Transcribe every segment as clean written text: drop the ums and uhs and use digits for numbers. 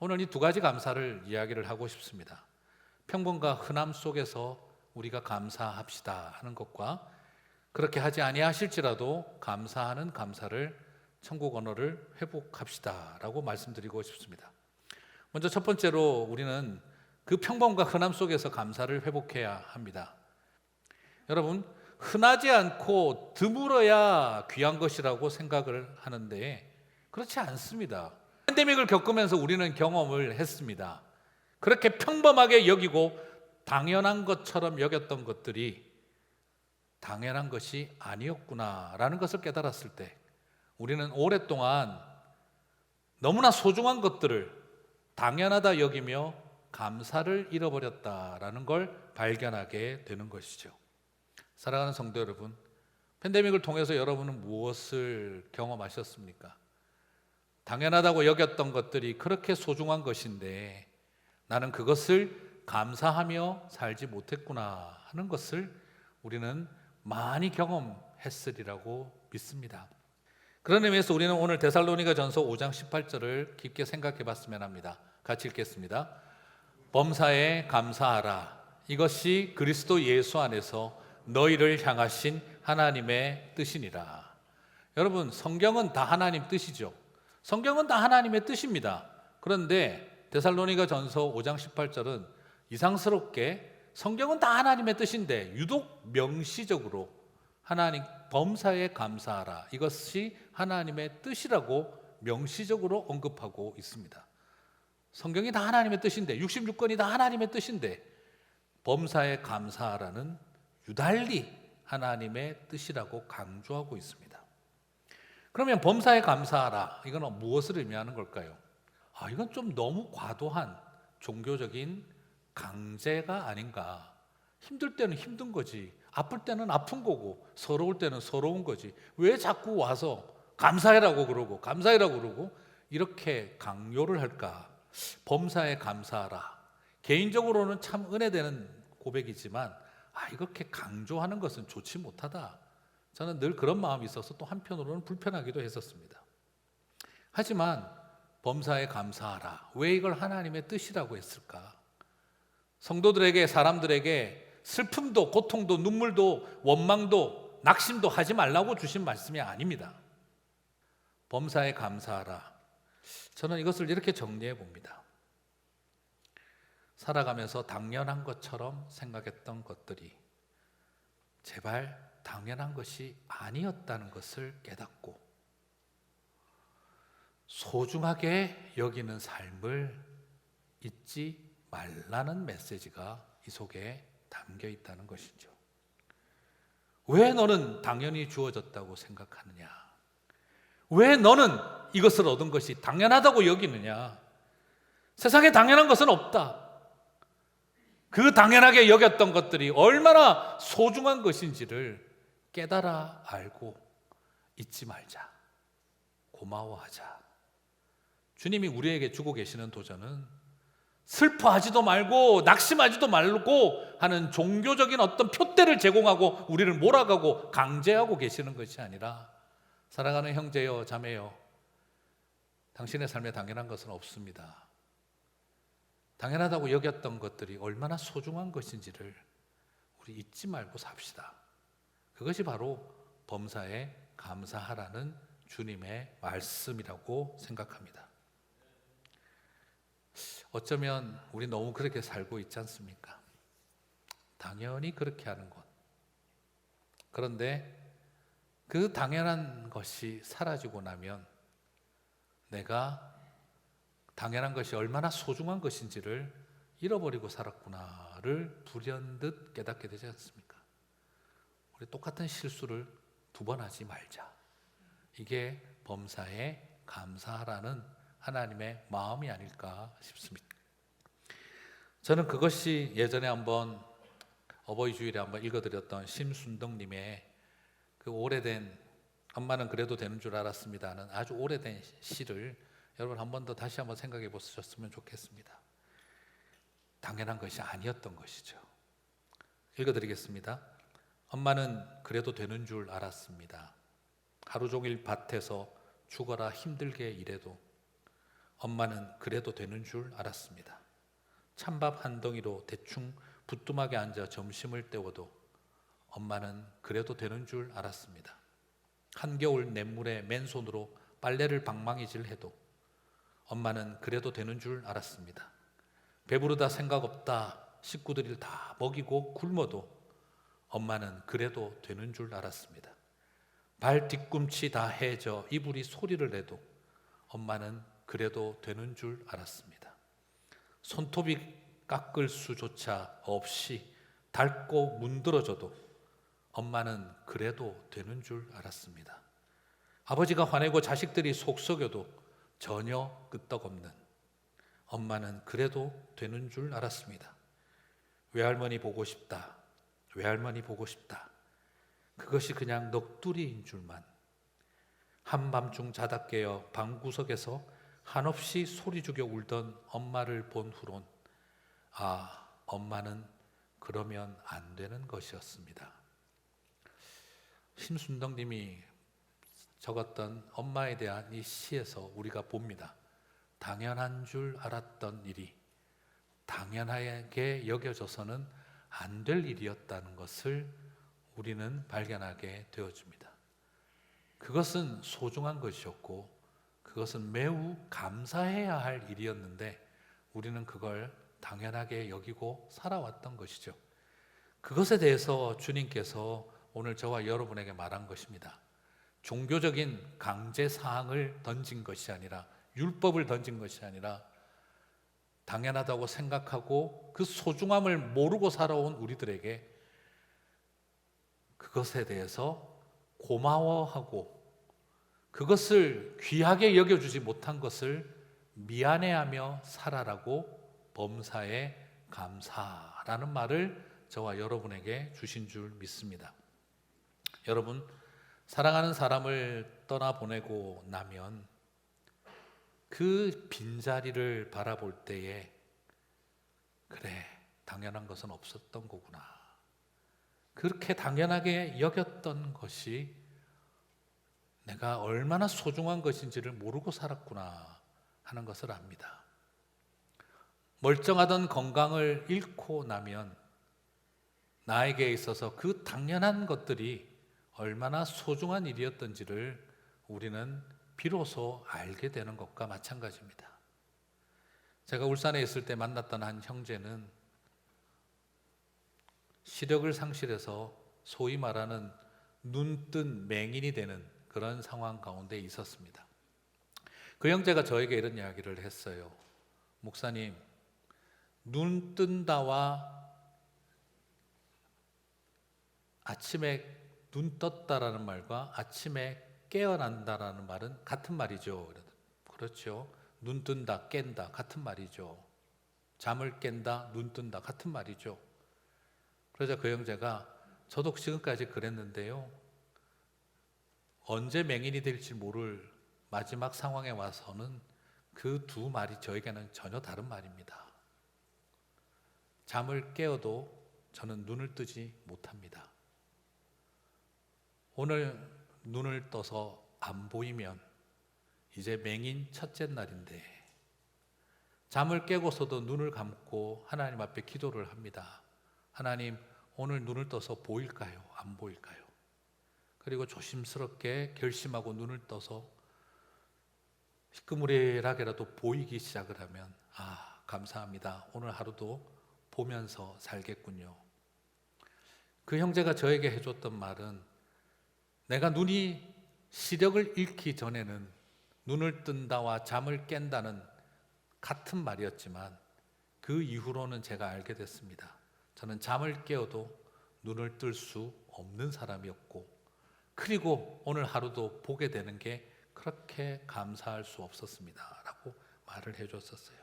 오늘 이 두 가지 감사를 이야기를 하고 싶습니다. 평범과 흔함 속에서 우리가 감사합시다 하는 것과 그렇게 하지 아니하실지라도 감사하는 감사를 천국 언어를 회복합시다 라고 말씀드리고 싶습니다. 먼저 첫 번째로 우리는 그 평범과 흔함 속에서 감사를 회복해야 합니다. 여러분, 흔하지 않고 드물어야 귀한 것이라고 생각을 하는데 그렇지 않습니다. 팬데믹을 겪으면서 우리는 경험을 했습니다. 그렇게 평범하게 여기고 당연한 것처럼 여겼던 것들이 당연한 것이 아니었구나라는 것을 깨달았을 때 우리는 오랫동안 너무나 소중한 것들을 당연하다 여기며 감사를 잃어버렸다라는 걸 발견하게 되는 것이죠. 사랑하는 성도 여러분, 팬데믹을 통해서 여러분은 무엇을 경험하셨습니까? 당연하다고 여겼던 것들이 그렇게 소중한 것인데 나는 그것을 감사하며 살지 못했구나 하는 것을 우리는 많이 경험했으리라고 믿습니다. 그런 의미에서 우리는 오늘 데살로니가전서 5장 18절을 깊게 생각해 봤으면 합니다. 같이 읽겠습니다. 범사에 감사하라. 이것이 그리스도 예수 안에서 너희를 향하신 하나님의 뜻이니라. 여러분, 성경은 다 하나님 뜻이죠. 성경은 다 하나님의 뜻입니다. 그런데 데살로니가전서 5장 18절은 이상스럽게 성경은 다 하나님의 뜻인데 유독 명시적으로 하나님 범사에 감사하라. 이것이 하나님의 뜻이라고 명시적으로 언급하고 있습니다. 성경이 다 하나님의 뜻인데 66권이 다 하나님의 뜻인데 범사에 감사하라는 유달리 하나님의 뜻이라고 강조하고 있습니다. 그러면 범사에 감사하라. 이건 무엇을 의미하는 걸까요? 이건 좀 너무 과도한 종교적인 강제가 아닌가. 힘들 때는 힘든 거지. 아플 때는 아픈 거고 서러울 때는 서러운 거지. 왜 자꾸 와서 감사해라고 그러고 감사해라고 그러고 이렇게 강요를 할까? 범사에 감사하라. 개인적으로는 참 은혜되는 고백이지만 이렇게 강조하는 것은 좋지 못하다. 저는 늘 그런 마음이 있어서 또 한편으로는 불편하기도 했었습니다. 하지만 범사에 감사하라. 왜 이걸 하나님의 뜻이라고 했을까? 성도들에게, 사람들에게 슬픔도 고통도 눈물도 원망도 낙심도 하지 말라고 주신 말씀이 아닙니다. 범사에 감사하라. 저는 이것을 이렇게 정리해 봅니다. 살아가면서 당연한 것처럼 생각했던 것들이 제발 당연한 것이 아니었다는 것을 깨닫고 소중하게 여기는 삶을 잊지 말라는 메시지가 이 속에 담겨 있다는 것이죠. 왜 너는 당연히 주어졌다고 생각하느냐? 왜 너는 이것을 얻은 것이 당연하다고 여기느냐? 세상에 당연한 것은 없다. 그 당연하게 여겼던 것들이 얼마나 소중한 것인지를 깨달아 알고 잊지 말자. 고마워하자. 주님이 우리에게 주고 계시는 도전은 슬퍼하지도 말고 낙심하지도 말고 하는 종교적인 어떤 표대를 제공하고 우리를 몰아가고 강제하고 계시는 것이 아니라 사랑하는 형제여 자매여 당신의 삶에 당연한 것은 없습니다. 당연하다고 여겼던 것들이 얼마나 소중한 것인지를 우리 잊지 말고 삽시다. 그것이 바로 범사에 감사하라는 주님의 말씀이라고 생각합니다. 어쩌면 우리 너무 그렇게 살고 있지 않습니까? 당연히 그렇게 하는 것. 그런데 그 당연한 것이 사라지고 나면 내가 당연한 것이 얼마나 소중한 것인지를 잃어버리고 살았구나를 불현듯 깨닫게 되지 않습니까? 우리 똑같은 실수를 두 번 하지 말자. 이게 범사에 감사하라는 하나님의 마음이 아닐까 싶습니다. 저는 그것이 예전에 한번 어버이 주일에 한번 읽어드렸던 심순덕님의 그 오래된 엄마는 그래도 되는 줄 알았습니다는 아주 오래된 시를 여러분 한 번 더 다시 한번 생각해 보셨으면 좋겠습니다. 당연한 것이 아니었던 것이죠. 읽어드리겠습니다. 엄마는 그래도 되는 줄 알았습니다. 하루 종일 밭에서 죽어라 힘들게 일해도 엄마는 그래도 되는 줄 알았습니다. 찬밥 한 덩이로 대충 부뚜막에 앉아 점심을 때워도 엄마는 그래도 되는 줄 알았습니다. 한겨울 냇물에 맨손으로 빨래를 방망이질 해도 엄마는 그래도 되는 줄 알았습니다. 배부르다 생각 없다 식구들을 다 먹이고 굶어도 엄마는 그래도 되는 줄 알았습니다. 발 뒤꿈치 다 해져 이불이 소리를 내도 엄마는 그래도 되는 줄 알았습니다. 손톱이 깎을 수조차 없이 닳고 문드러져도 엄마는 그래도 되는 줄 알았습니다. 아버지가 화내고 자식들이 속썩여도 전혀 끄떡없는 엄마는 그래도 되는 줄 알았습니다. 외할머니 보고 싶다, 외할머니 보고 싶다. 그것이 그냥 넋두리인 줄만. 한밤중 자다 깨어 방구석에서 한없이 소리 죽여 울던 엄마를 본 후론 엄마는 그러면 안 되는 것이었습니다. 심순덕님이 적었던 엄마에 대한 이 시에서 우리가 봅니다. 당연한 줄 알았던 일이 당연하게 여겨져서는 안 될 일이었다는 것을 우리는 발견하게 되어집니다. 그것은 소중한 것이었고 그것은 매우 감사해야 할 일이었는데 우리는 그걸 당연하게 여기고 살아왔던 것이죠. 그것에 대해서 주님께서 오늘 저와 여러분에게 말한 것입니다. 종교적인 강제 사항을 던진 것이 아니라 율법을 던진 것이 아니라 당연하다고 생각하고 그 소중함을 모르고 살아온 우리들에게 그것에 대해서 고마워하고 그것을 귀하게 여겨주지 못한 것을 미안해하며 살아라고 범사에 감사라는 말을 저와 여러분에게 주신 줄 믿습니다. 여러분, 사랑하는 사람을 떠나보내고 나면 그 빈자리를 바라볼 때에 그래, 당연한 것은 없었던 거구나. 그렇게 당연하게 여겼던 것이 내가 얼마나 소중한 것인지를 모르고 살았구나 하는 것을 압니다. 멀쩡하던 건강을 잃고 나면 나에게 있어서 그 당연한 것들이 얼마나 소중한 일이었던지를 우리는 비로소 알게 되는 것과 마찬가지입니다. 제가 울산에 있을 때 만났던 한 형제는 시력을 상실해서 소위 말하는 눈뜬 맹인이 되는 그런 상황 가운데 있었습니다. 그 형제가 저에게 이런 이야기를 했어요. 목사님, 눈 뜬다와 아침에 눈 떴다라는 말과 아침에 깨어난다라는 말은 같은 말이죠. 그렇죠. 눈 뜬다, 깬다 같은 말이죠. 잠을 깬다, 눈 뜬다 같은 말이죠. 그러자 그 형제가 저도 지금까지 그랬는데요. 언제 맹인이 될지 모를 마지막 상황에 와서는 그 두 말이 저에게는 전혀 다른 말입니다. 잠을 깨어도 저는 눈을 뜨지 못합니다. 오늘 눈을 떠서 안 보이면 이제 맹인 첫째 날인데 잠을 깨고서도 눈을 감고 하나님 앞에 기도를 합니다. 하나님, 오늘 눈을 떠서 보일까요? 안 보일까요? 그리고 조심스럽게 결심하고 눈을 떠서 시커무레하게라도 보이기 시작을 하면 감사합니다. 오늘 하루도 보면서 살겠군요. 그 형제가 저에게 해줬던 말은 내가 눈이 시력을 잃기 전에는 눈을 뜬다와 잠을 깬다는 같은 말이었지만 그 이후로는 제가 알게 됐습니다. 저는 잠을 깨어도 눈을 뜰 수 없는 사람이었고 그리고 오늘 하루도 보게 되는 게 그렇게 감사할 수 없었습니다 라고 말을 해줬었어요.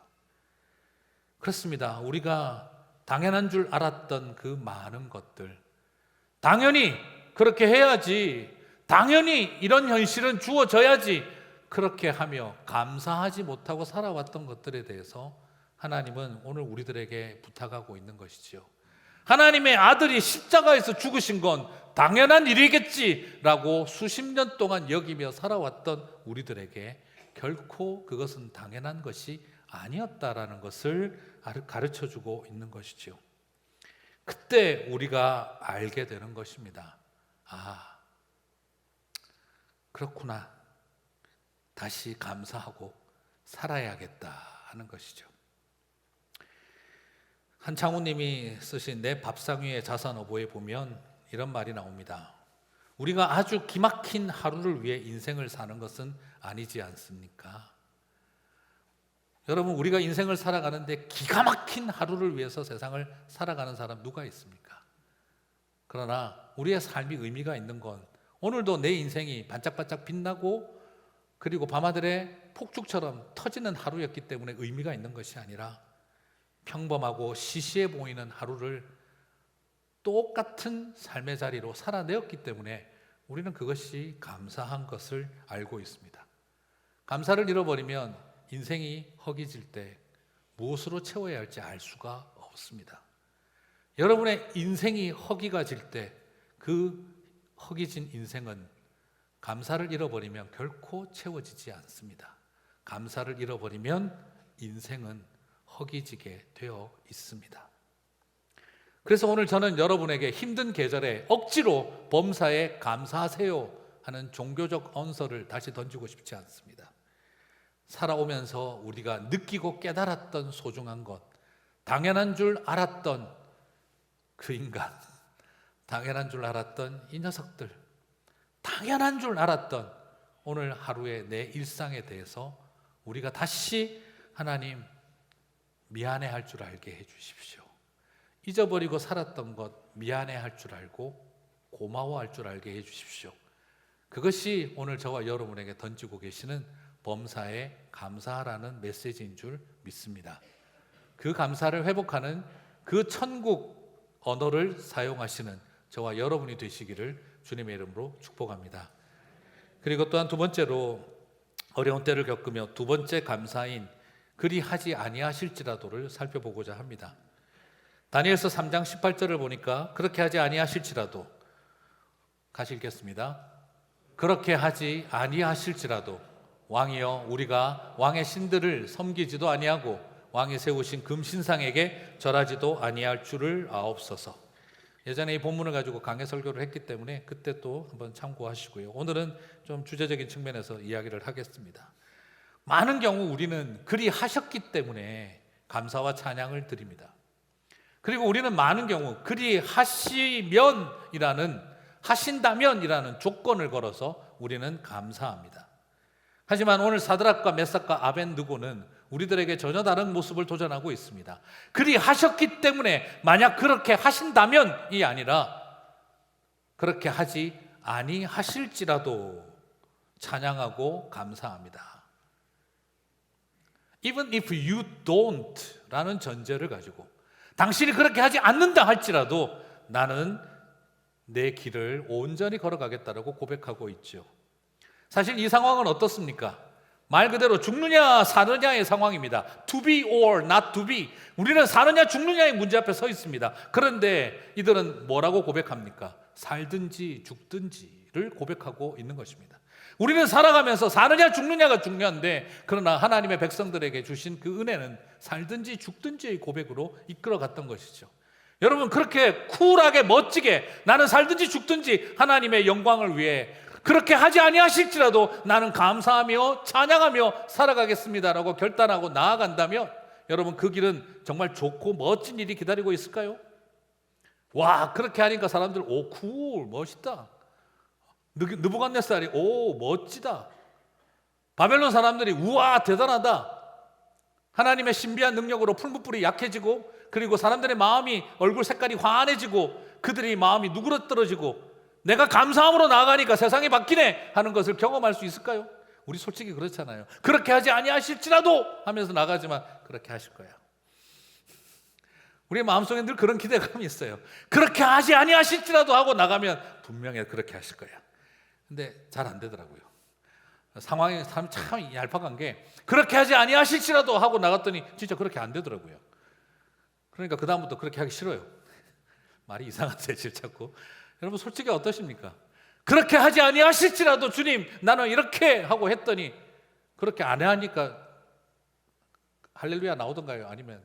그렇습니다. 우리가 당연한 줄 알았던 그 많은 것들, 당연히 그렇게 해야지, 당연히 이런 현실은 주어져야지, 그렇게 하며 감사하지 못하고 살아왔던 것들에 대해서 하나님은 오늘 우리들에게 부탁하고 있는 것이지요. 하나님의 아들이 십자가에서 죽으신 건 당연한 일이겠지라고 수십 년 동안 여기며 살아왔던 우리들에게 결코 그것은 당연한 것이 아니었다라는 것을 가르쳐주고 있는 것이지요. 그때 우리가 알게 되는 것입니다. 아, 그렇구나. 다시 감사하고 살아야겠다 하는 것이죠. 한창우님이 쓰신 내 밥상 위의 자산어보에 보면 이런 말이 나옵니다. 우리가 아주 기막힌 하루를 위해 인생을 사는 것은 아니지 않습니까? 여러분, 우리가 인생을 살아가는데 기가 막힌 하루를 위해서 세상을 살아가는 사람 누가 있습니까? 그러나 우리의 삶이 의미가 있는 건 오늘도 내 인생이 반짝반짝 빛나고 그리고 밤하늘의 폭죽처럼 터지는 하루였기 때문에 의미가 있는 것이 아니라 평범하고 시시해 보이는 하루를 똑같은 삶의 자리로 살아내었기 때문에 우리는 그것이 감사한 것을 알고 있습니다. 감사를 잃어버리면 인생이 허기질 때 무엇으로 채워야 할지 알 수가 없습니다. 여러분의 인생이 허기가 질 때 그 허기진 인생은 감사를 잃어버리면 결코 채워지지 않습니다. 감사를 잃어버리면 인생은 허기지게 되어 있습니다. 그래서 오늘 저는 여러분에게 힘든 계절에 억지로 범사에 감사하세요 하는 종교적 언서를 다시 던지고 싶지 않습니다. 살아오면서 우리가 느끼고 깨달았던 소중한 것, 당연한 줄 알았던 그 인간, 당연한 줄 알았던 이 녀석들, 당연한 줄 알았던 오늘 하루의 내 일상에 대해서 우리가 다시 하나님 미안해할 줄 알게 해주십시오. 잊어버리고 살았던 것 미안해할 줄 알고 고마워할 줄 알게 해주십시오. 그것이 오늘 저와 여러분에게 던지고 계시는 범사에 감사하라는 메시지인 줄 믿습니다. 그 감사를 회복하는 그 천국 언어를 사용하시는 저와 여러분이 되시기를 주님의 이름으로 축복합니다. 그리고 또한 두 번째로 어려운 때를 겪으며 두 번째 감사인 그리 하지 아니하실지라도를 살펴보고자 합니다. 다니엘서 3장 18절을 보니까 그렇게 하지 아니하실지라도, 같이 읽겠습니다. 그렇게 하지 아니하실지라도 왕이여 우리가 왕의 신들을 섬기지도 아니하고 왕이 세우신 금신상에게 절하지도 아니할 줄을 아옵소서. 예전에 이 본문을 가지고 강해 설교를 했기 때문에 그때 또 한번 참고하시고요. 오늘은 좀 주제적인 측면에서 이야기를 하겠습니다. 많은 경우 우리는 그리 하셨기 때문에 감사와 찬양을 드립니다. 그리고 우리는 많은 경우 그리 하신다면이라는 조건을 걸어서 우리는 감사합니다. 하지만 오늘 사드락과 메삭과 아벤느고는 우리들에게 전혀 다른 모습을 도전하고 있습니다. 그리 하셨기 때문에 만약 그렇게 하신다면이 아니라 그렇게 하지 아니하실지라도 찬양하고 감사합니다. Even if you don't 라는 전제를 가지고 당신이 그렇게 하지 않는다 할지라도 나는 내 길을 온전히 걸어가겠다라고 고백하고 있죠. 사실 이 상황은 어떻습니까? 말 그대로 죽느냐 사느냐의 상황입니다. To be or not to be. 우리는 사느냐 죽느냐의 문제 앞에 서 있습니다. 그런데 이들은 뭐라고 고백합니까? 살든지 죽든지를 고백하고 있는 것입니다. 우리는 살아가면서 사느냐 죽느냐가 중요한데 그러나 하나님의 백성들에게 주신 그 은혜는 살든지 죽든지의 고백으로 이끌어갔던 것이죠. 여러분, 그렇게 쿨하게 멋지게 나는 살든지 죽든지 하나님의 영광을 위해 그렇게 하지 아니하실지라도 나는 감사하며 찬양하며 살아가겠습니다라고 결단하고 나아간다면 여러분, 그 길은 정말 좋고 멋진 일이 기다리고 있을까요? 와, 그렇게 하니까 사람들 오 쿨 멋있다. 느부갓네살이 오 멋지다. 바벨론 사람들이 우와 대단하다. 하나님의 신비한 능력으로 풀무불이 약해지고 그리고 사람들의 마음이 얼굴 색깔이 환해지고 그들의 마음이 누그러뜨려지고 내가 감사함으로 나아가니까 세상이 바뀌네 하는 것을 경험할 수 있을까요? 우리 솔직히 그렇잖아요. 그렇게 하지 아니하실지라도 하면서 나가지만 그렇게 하실 거야. 우리의 마음속에 늘 그런 기대감이 있어요. 그렇게 하지 아니하실지라도 하고 나가면 분명히 그렇게 하실 거야. 근데 잘 안 되더라고요. 상황이 참 얄팍한 게 그렇게 하지 아니하실지라도 하고 나갔더니 진짜 그렇게 안 되더라고요. 그러니까 그 다음부터 그렇게 하기 싫어요. 말이 이상한데 자꾸. 여러분 솔직히 어떠십니까? 그렇게 하지 아니하실지라도 주님 나는 이렇게 하고 했더니 그렇게 안 하니까 할렐루야 나오던가요? 아니면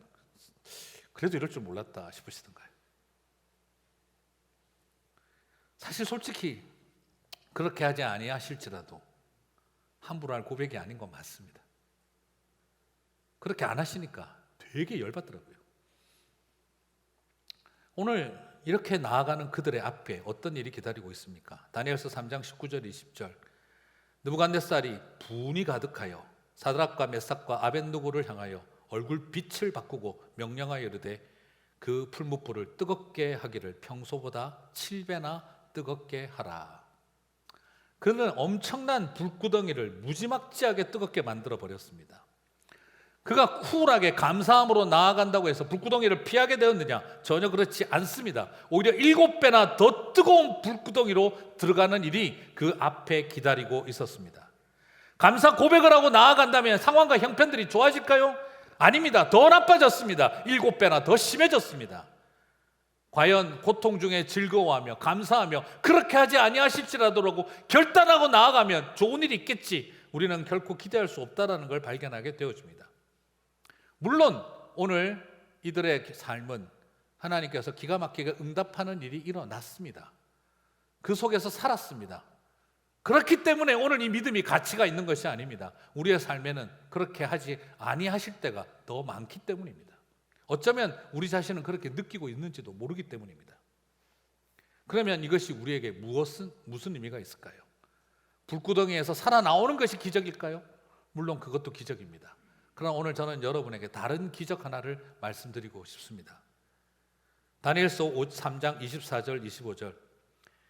그래도 이럴 줄 몰랐다 싶으시던가요? 사실 솔직히 그렇게 하지 아니하실지라도 함부로 할 고백이 아닌 건 맞습니다. 그렇게 안 하시니까 되게 열받더라고요. 오늘 이렇게 나아가는 그들의 앞에 어떤 일이 기다리고 있습니까? 다니엘서 3장 19절 20절 느부갓네살이 분이 가득하여 사드락과 메삭과 아벳느고를 향하여 얼굴 빛을 바꾸고 명령하여 이르되 그 풀무불을 뜨겁게 하기를 평소보다 7배나 뜨겁게 하라. 그는 엄청난 불구덩이를 무지막지하게 뜨겁게 만들어 버렸습니다. 그가 쿨하게 감사함으로 나아간다고 해서 불구덩이를 피하게 되었느냐? 전혀 그렇지 않습니다. 오히려 7배나 더 뜨거운 불구덩이로 들어가는 일이 그 앞에 기다리고 있었습니다. 감사 고백을 하고 나아간다면 상황과 형편들이 좋아질까요? 아닙니다. 더 나빠졌습니다. 7배나 더 심해졌습니다. 과연 고통 중에 즐거워하며 감사하며 그렇게 하지 아니하실지라도 결단하고 나아가면 좋은 일이 있겠지, 우리는 결코 기대할 수 없다는 걸 발견하게 되어집니다. 물론 오늘 이들의 삶은 하나님께서 기가 막히게 응답하는 일이 일어났습니다. 그 속에서 살았습니다. 그렇기 때문에 오늘 이 믿음이 가치가 있는 것이 아닙니다. 우리의 삶에는 그렇게 하지 아니하실 때가 더 많기 때문입니다. 어쩌면 우리 자신은 그렇게 느끼고 있는지도 모르기 때문입니다. 그러면 이것이 우리에게 무슨 의미가 있을까요? 불구덩이에서 살아나오는 것이 기적일까요? 물론 그것도 기적입니다. 그러나 오늘 저는 여러분에게 다른 기적 하나를 말씀드리고 싶습니다. 다니엘서 3장 24절 25절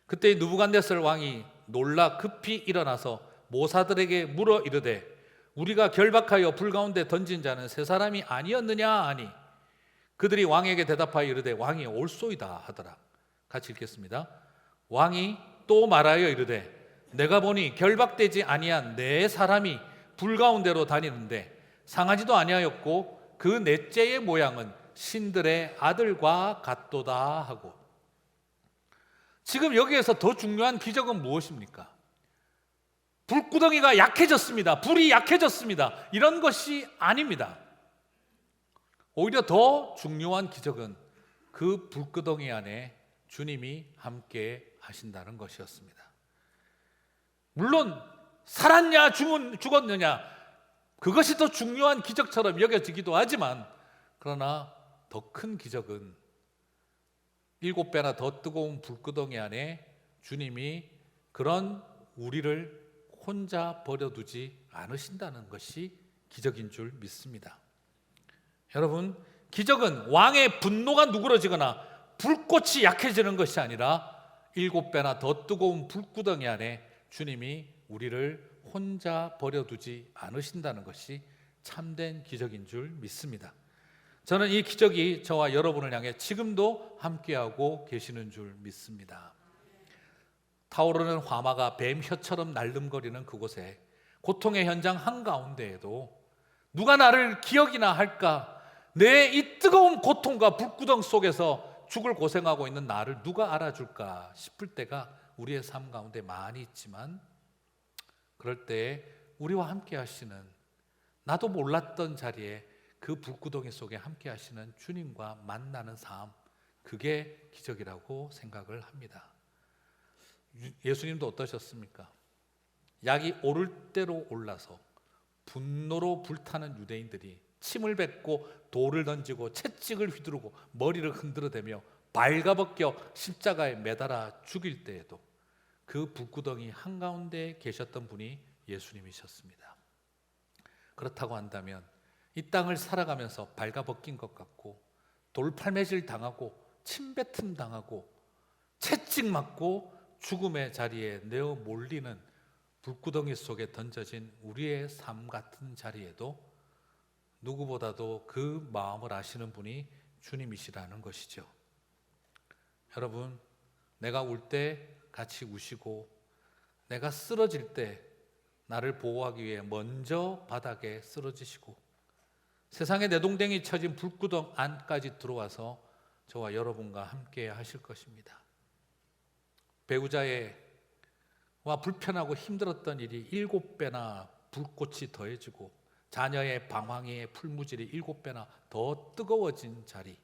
그때 느부갓네살 왕이 놀라 급히 일어나서 모사들에게 물어 이르되 우리가 결박하여 불 가운데 던진 자는 세 사람이 아니었느냐 하니 그들이 왕에게 대답하여 이르되 왕이 옳소이다 하더라. 같이 읽겠습니다. 왕이 또 말하여 이르되 내가 보니 결박되지 아니한 네 사람이 불 가운데로 다니는데 상하지도 아니하였고 그 넷째의 모양은 신들의 아들과 같도다 하고, 지금 여기에서 더 중요한 기적은 무엇입니까? 불구덩이가 약해졌습니다. 불이 약해졌습니다. 이런 것이 아닙니다. 오히려 더 중요한 기적은 그 불구덩이 안에 주님이 함께 하신다는 것이었습니다. 물론 살았냐 죽었느냐 그것이 더 중요한 기적처럼 여겨지기도 하지만, 그러나 더 큰 기적은 7배나 더 뜨거운 불구덩이 안에 주님이 그런 우리를 혼자 버려두지 않으신다는 것이 기적인 줄 믿습니다. 여러분, 기적은 왕의 분노가 누그러지거나 불꽃이 약해지는 것이 아니라 7배나 더 뜨거운 불구덩이 안에 주님이 우리를 혼자 버려두지 않으신다는 것이 참된 기적인 줄 믿습니다. 저는 이 기적이 저와 여러분을 향해 지금도 함께하고 계시는 줄 믿습니다. 타오르는 화마가 뱀 혀처럼 날름거리는 그곳에 고통의 현장 한가운데에도 누가 나를 기억이나 할까? 내 이 뜨거운 고통과 불구덩 속에서 죽을 고생하고 있는 나를 누가 알아줄까 싶을 때가 우리의 삶 가운데 많이 있지만, 그럴 때 우리와 함께 하시는, 나도 몰랐던 자리에 그 불구덩이 속에 함께 하시는 주님과 만나는 삶, 그게 기적이라고 생각을 합니다. 예수님도 어떠셨습니까? 약이 오를 대로 올라서 분노로 불타는 유대인들이 침을 뱉고 돌을 던지고 채찍을 휘두르고 머리를 흔들어대며 발가벗겨 십자가에 매달아 죽일 때에도 그 불구덩이 한가운데 계셨던 분이 예수님이셨습니다. 그렇다고 한다면 이 땅을 살아가면서 발가벗긴 것 같고 돌팔매질 당하고 침뱉음 당하고 채찍 맞고 죽음의 자리에 내어 몰리는 불구덩이 속에 던져진 우리의 삶 같은 자리에도 누구보다도 그 마음을 아시는 분이 주님이시라는 것이죠. 여러분, 내가 울 때 같이 우시고 내가 쓰러질 때 나를 보호하기 위해 먼저 바닥에 쓰러지시고 세상에 내동댕이 쳐진 불구덩 안까지 들어와서 저와 여러분과 함께 하실 것입니다. 배우자와 불편하고 힘들었던 일이 7배나 불꽃이 더해지고 자녀의 방황의 풀무질이 7배나 더 뜨거워진 자리,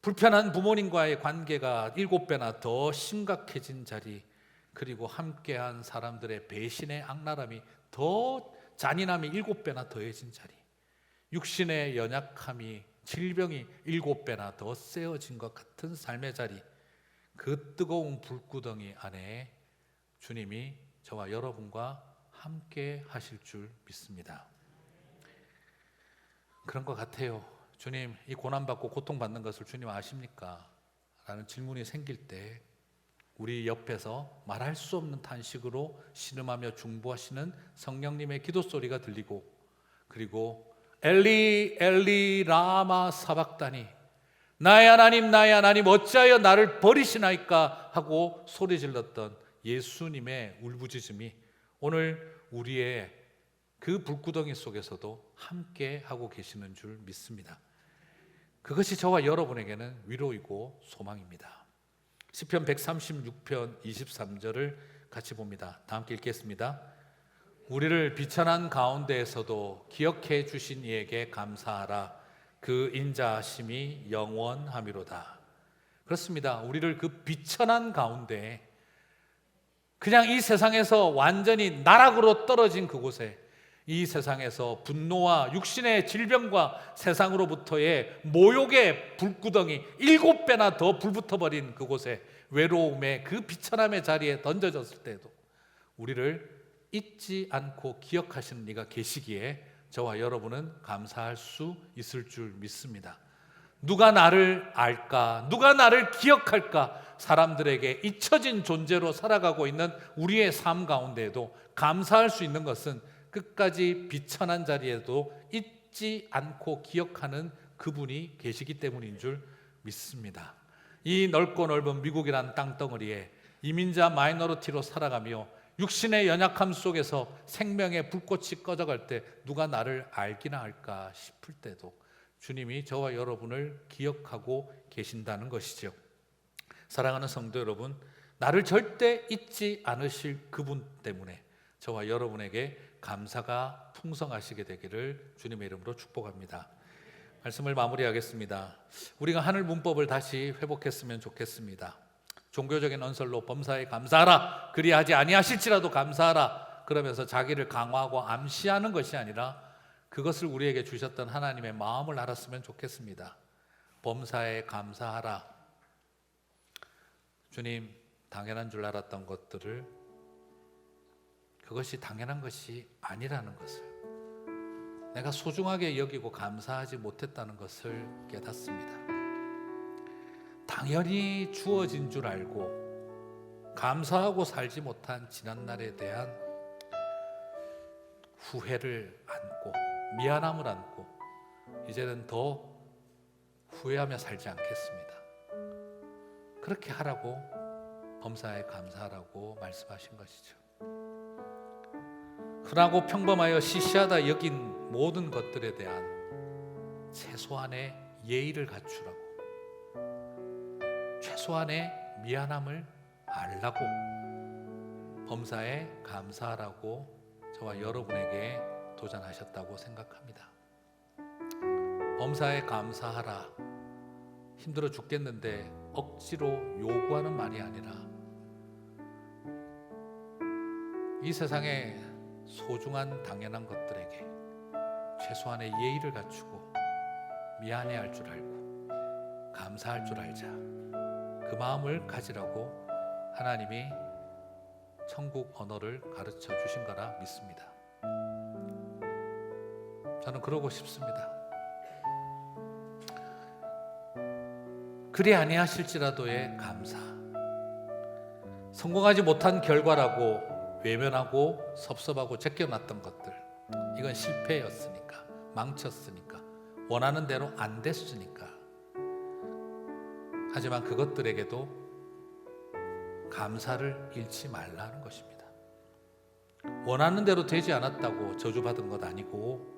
불편한 부모님과의 관계가 7배나 더 심각해진 자리, 그리고 함께한 사람들의 배신의 악랄함이 더 잔인함이 7배나 더해진 자리, 육신의 연약함이 질병이 7배나 더 세어진 것 같은 삶의 자리, 그 뜨거운 불구덩이 안에 주님이 저와 여러분과 함께 하실 줄 믿습니다. 그런 것 같아요. 주님, 이 고난받고 고통받는 것을 주님 아십니까? 라는 질문이 생길 때 우리 옆에서 말할 수 없는 탄식으로 신음하며 중보하시는 성령님의 기도 소리가 들리고, 그리고 엘리 엘리 라마 사박다니, 나의 하나님 어찌하여 나를 버리시나이까 하고 소리 질렀던 예수님의 울부짖음이 오늘 우리의 그 불구덩이 속에서도 함께 하고 계시는 줄 믿습니다. 그것이 저와 여러분에게는 위로이고 소망입니다. 시편 136편 23절을 같이 봅니다. 다 함께 읽겠습니다. 우리를 비천한 가운데에서도 기억해 주신 이에게 감사하라. 그 인자하심이 영원함이로다. 그렇습니다. 우리를 그 비천한 가운데, 그냥 이 세상에서 완전히 나락으로 떨어진 그곳에, 이 세상에서 분노와 육신의 질병과 세상으로부터의 모욕의 불구덩이 7배나 더 불붙어버린 그곳에, 외로움의 그 비천함의 자리에 던져졌을 때도 우리를 잊지 않고 기억하시는 이가 계시기에 저와 여러분은 감사할 수 있을 줄 믿습니다. 누가 나를 알까? 누가 나를 기억할까? 사람들에게 잊혀진 존재로 살아가고 있는 우리의 삶 가운데에도 감사할 수 있는 것은 끝까지 비천한 자리에도 잊지 않고 기억하는 그분이 계시기 때문인 줄 믿습니다. 이 넓고 넓은 미국이란 땅덩어리에 이민자 마이너리티로 살아가며 육신의 연약함 속에서 생명의 불꽃이 꺼져갈 때 누가 나를 알기나 할까 싶을 때도 주님이 저와 여러분을 기억하고 계신다는 것이죠. 사랑하는 성도 여러분, 나를 절대 잊지 않으실 그분 때문에 저와 여러분에게 감사가 풍성하시게 되기를 주님의 이름으로 축복합니다. 말씀을 마무리하겠습니다. 우리가 하늘 문법을 다시 회복했으면 좋겠습니다. 종교적인 언설로 범사에 감사하라, 그리하지 아니하실지라도 감사하라, 그러면서 자기를 강화하고 암시하는 것이 아니라 그것을 우리에게 주셨던 하나님의 마음을 알았으면 좋겠습니다. 범사에 감사하라. 주님, 당연한 줄 알았던 것들을, 그것이 당연한 것이 아니라는 것을, 내가 소중하게 여기고 감사하지 못했다는 것을 깨닫습니다. 당연히 주어진 줄 알고 감사하고 살지 못한 지난날에 대한 후회를 안고 미안함을 안고 이제는 더 후회하며 살지 않겠습니다. 그렇게 하라고, 범사에 감사하라고 말씀하신 것이죠. 흔하고 평범하여 시시하다 여긴 모든 것들에 대한 최소한의 예의를 갖추라고, 최소한의 미안함을 알라고, 범사에 감사하라고 저와 여러분에게 도전하셨다고 생각합니다. 범사에 감사하라, 힘들어 죽겠는데 억지로 요구하는 말이 아니라 이 세상에 소중한 당연한 것들에게 최소한의 예의를 갖추고 미안해할 줄 알고 감사할 줄 알자, 그 마음을 가지라고 하나님이 천국 언어를 가르쳐 주신 거라 믿습니다. 저는 그러고 싶습니다. 그리 아니하실지라도의 감사, 성공하지 못한 결과라고 외면하고 섭섭하고 제껴놨던 것들, 이건 실패였으니까, 망쳤으니까, 원하는 대로 안 됐으니까. 하지만 그것들에게도 감사를 잃지 말라는 것입니다. 원하는 대로 되지 않았다고 저주받은 것 아니고,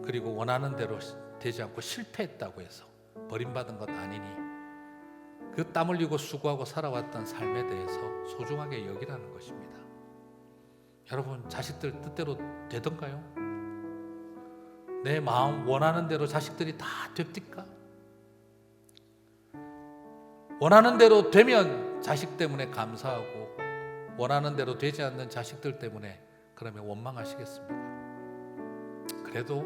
그리고 원하는 대로 되지 않고 실패했다고 해서 버림받은 것 아니니, 그 땀 흘리고 수고하고 살아왔던 삶에 대해서 소중하게 여기라는 것입니다. 여러분, 자식들 뜻대로 되던가요? 내 마음 원하는 대로 자식들이 다 됩니까? 원하는 대로 되면 자식 때문에 감사하고, 원하는 대로 되지 않는 자식들 때문에 그러면 원망하시겠습니까? 그래도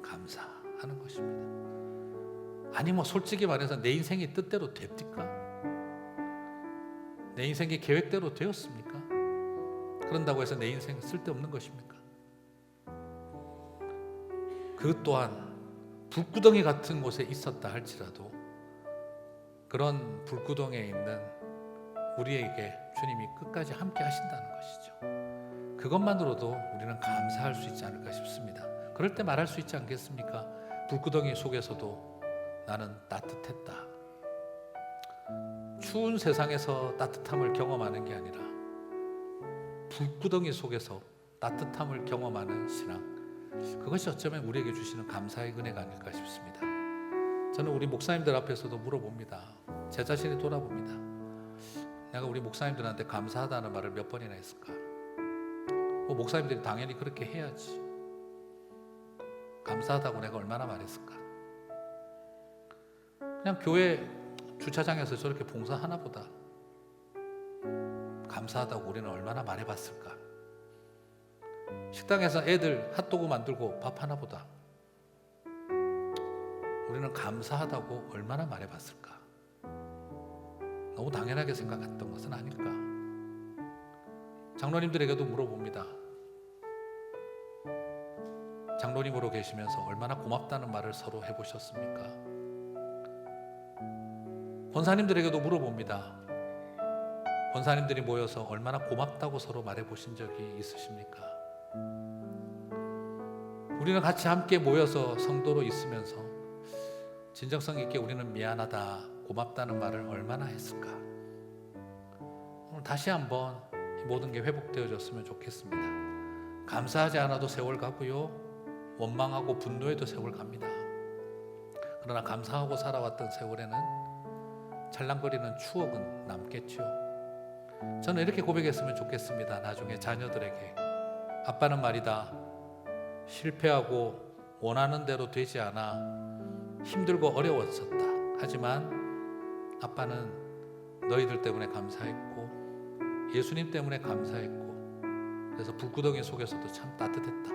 감사하는 것입니다. 아니 뭐 솔직히 말해서 내 인생이 뜻대로 됩니까? 내 인생이 계획대로 되었습니까? 그런다고 해서 내 인생은 쓸데없는 것입니까? 그 또한 불구덩이 같은 곳에 있었다 할지라도 그런 불구덩이에 있는 우리에게 주님이 끝까지 함께 하신다는 것이죠. 그것만으로도 우리는 감사할 수 있지 않을까 싶습니다. 그럴 때 말할 수 있지 않겠습니까? 불구덩이 속에서도 나는 따뜻했다. 추운 세상에서 따뜻함을 경험하는 게 아니라 불구덩이 속에서 따뜻함을 경험하는 신앙, 그것이 어쩌면 우리에게 주시는 감사의 은혜가 아닐까 싶습니다. 저는 우리 목사님들 앞에서도 물어봅니다. 제 자신이 돌아봅니다. 내가 우리 목사님들한테 감사하다는 말을 몇 번이나 했을까? 목사님들이 당연히 그렇게 해야지. 감사하다고 내가 얼마나 말했을까? 그냥 교회 주차장에서 저렇게 봉사하나 보다. 감사하다고 우리는 얼마나 말해봤을까? 식당에서 애들 핫도그 만들고 밥 하나 보다. 우리는 감사하다고 얼마나 말해봤을까? 너무 당연하게 생각했던 것은 아닐까? 장로님들에게도 물어봅니다. 장로님으로 계시면서 얼마나 고맙다는 말을 서로 해보셨습니까? 권사님들에게도 물어봅니다. 권사님들이 모여서 얼마나 고맙다고 서로 말해보신 적이 있으십니까? 우리는 같이 함께 모여서 성도로 있으면서 진정성 있게 우리는 미안하다, 고맙다는 말을 얼마나 했을까? 오늘 다시 한번 이 모든 게 회복되어졌으면 좋겠습니다. 감사하지 않아도 세월 가고요, 원망하고 분노해도 세월 갑니다. 그러나 감사하고 살아왔던 세월에는 찰랑거리는 추억은 남겠죠. 저는 이렇게 고백했으면 좋겠습니다. 나중에 자녀들에게 아빠는 말이다, 실패하고 원하는 대로 되지 않아 힘들고 어려웠었다. 하지만 아빠는 너희들 때문에 감사했고 예수님 때문에 감사했고 그래서 불구덩이 속에서도 참 따뜻했다.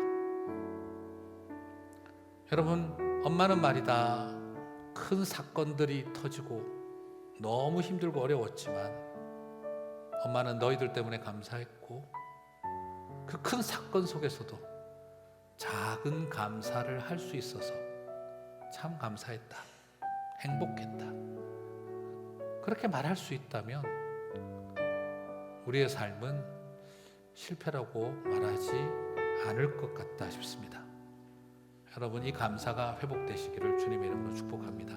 여러분, 엄마는 말이다, 큰 사건들이 터지고 너무 힘들고 어려웠지만 엄마는 너희들 때문에 감사했고 그 큰 사건 속에서도 작은 감사를 할 수 있어서 참 감사했다, 행복했다. 그렇게 말할 수 있다면 우리의 삶은 실패라고 말하지 않을 것 같다 싶습니다. 여러분, 이 감사가 회복되시기를 주님의 이름으로 축복합니다.